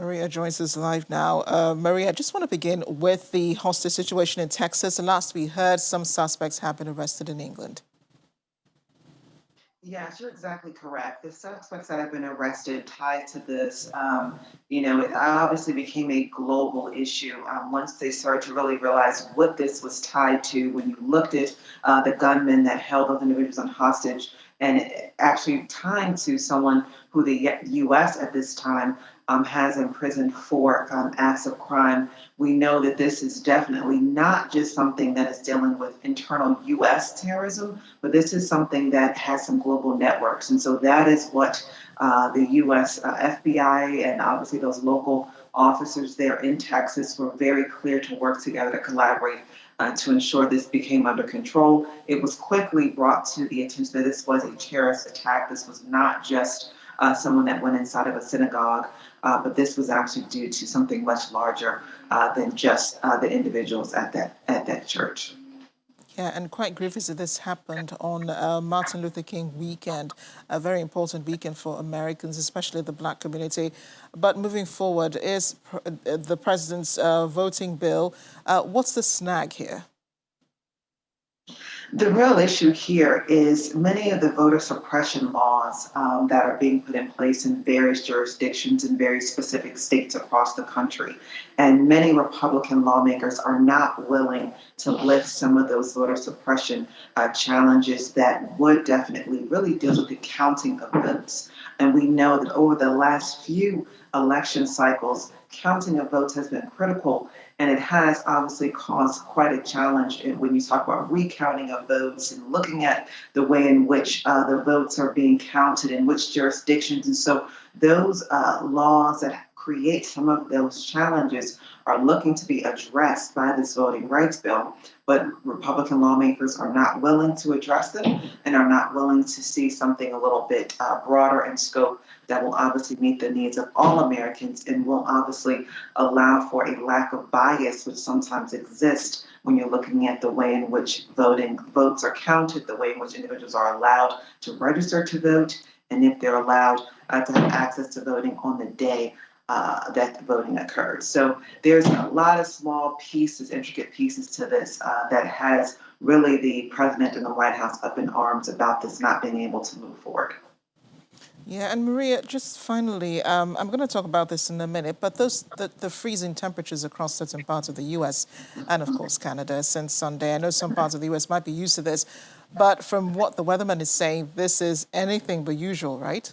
Maria joins us live now. Maria, I just want to begin with the hostage situation in Texas. Last we heard, some suspects have been arrested in England. Yes, you're exactly correct. The suspects that have been arrested tied to this, it obviously became a global issue once they started to really realize what this was tied to. When you looked at the gunmen that held those individuals on hostage, and it actually tying to someone who the U.S. at this time has imprisoned for acts of crime, we know that this is definitely not just something that is dealing with internal U.S. terrorism, but this is something that has some global networks. And so that is what the U.S. FBI and obviously those local officers there in Texas were very clear to work together to collaborate to ensure this became under control. It was quickly brought to the attention that this was a terrorist attack. This was not just someone that went inside of a synagogue, but this was actually due to something much larger than just the individuals at that church. Yeah, and quite grievous that this happened on Martin Luther King weekend, a very important weekend for Americans, especially the Black community. But moving forward, is the president's voting bill, what's the snag here? The real issue here is many of the voter suppression laws that are being put in place in various jurisdictions in very specific states across the country. And many Republican lawmakers are not willing to lift some of those voter suppression challenges that would definitely really deal with the counting of votes. And we know that over the last few election cycles, counting of votes has been critical, and it has obviously caused quite a challenge when you talk about recounting of votes and looking at the way in which the votes are being counted in which jurisdictions. And so those laws that create some of those challenges are looking to be addressed by this voting rights bill. But Republican lawmakers are not willing to address them and are not willing to see something a little bit broader in scope that will obviously meet the needs of all Americans and will obviously allow for a lack of bias, which sometimes exists when you're looking at the way in which votes are counted, the way in which individuals are allowed to register to vote, and if they're allowed to have access to voting on the day that the voting occurred. So there's a lot of small pieces, intricate pieces to this that has really the president and the White House up in arms about this not being able to move forward. Yeah, and Maria, just finally, I'm going to talk about this in a minute, but the freezing temperatures across certain parts of the U.S. and, of course, Canada since Sunday. I know some parts of the U.S. might be used to this, but from what the weatherman is saying, this is anything but usual, right?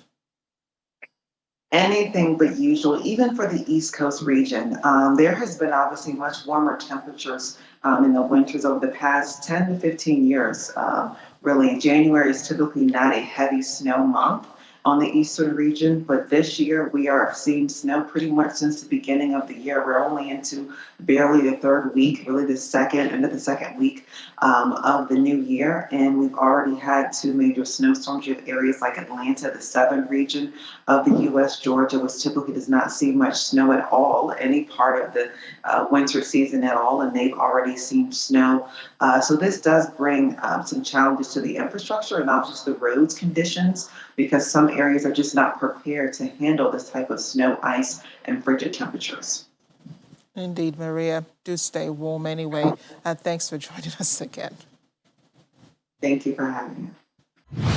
Anything but usual, even for the East Coast region. There has been obviously much warmer temperatures in the winters over the past 10 to 15 years. Really, January is typically not a heavy snow month on the eastern region, but this year we are seeing snow pretty much since the beginning of the year. We're only into barely the third week, really into the second week of the new year, and we've already had two major snowstorms. You have areas like Atlanta, the southern region of the U.S., Georgia, which typically does not see much snow at all, any part of the winter season at all, and they've already seen snow. So this does bring some challenges to the infrastructure and not just the roads conditions, because some areas are just not prepared to handle this type of snow, ice, and frigid temperatures. Indeed, Maria. Do stay warm anyway. And thanks for joining us again. Thank you for having me.